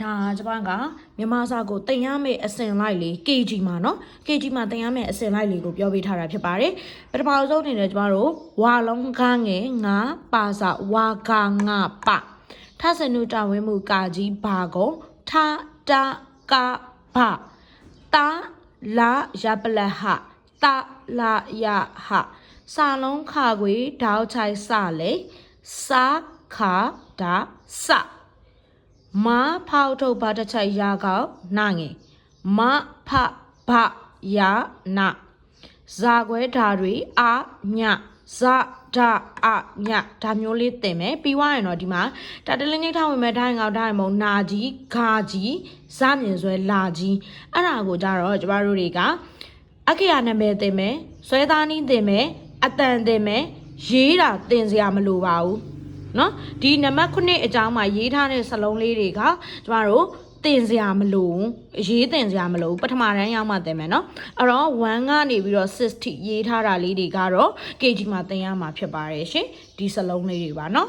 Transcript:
ဒါကျမကမြန်မာစာကိုတင်ရမယ့်အစင်လိုက်လေ KG မှာနော် KG မှာတင်ရမယ့်အစင်လိုက်လေးကိုပြောပေးထားတာဖြစ်ပါတယ်ပထမဆုံးအနေနဲ့ကျမတို့ဝါလုံးကားငယ်ငါပါစာဝါကာငါပထဆနုတာဝင်းမှုကာကြီးဘာကိုထတာကာဘတာလာရပလဟတာလာယဟစာလုံးခါခွေဒေါက်ချိုင်စလေစာခါဒါစမာဖောက်ထုတ်ဘာတချိုင်ရာကောက်နာငယ်မဖဘယာနာဇာခွဲဓာတွေအာညဇဒအညဒါမျိုးလေးသင်မယ်ပြီးွားရင်တော့ဒီမှာတာတလင်းကြီးထောင်းဝင်မဲ့ဒိုင်းငေါဒိုင်းမုံနာကြီးခါကြီးဇမြင်ဆွဲလာကြီးအဲ့ဒါကိုကြတော့ကျမတို့တွေကအခေယနာမည်သင်မယ်ဆွဲသားနီးသင်မယ်အတန်သင်မယ်ရေးတာသင်စရာမလိုပါဘူးနော်ဒီနံပါတ်9အကြောင်းမှာရေးထားတဲ့စလုံးလေးတွေကကျမတို့တင်စရာမလိုရေးတင်စရာမလိုပထမတန်းရောက်မှတင်မယ်နော်အဲ့တော့1ကနေပြီးတော့60ရေးထားတာလေးတွေကတော့ KG မှာတင်ရမှာဖြစ်ပါတယ်ရှင်ဒီစလုံးလေးတွေပါနော်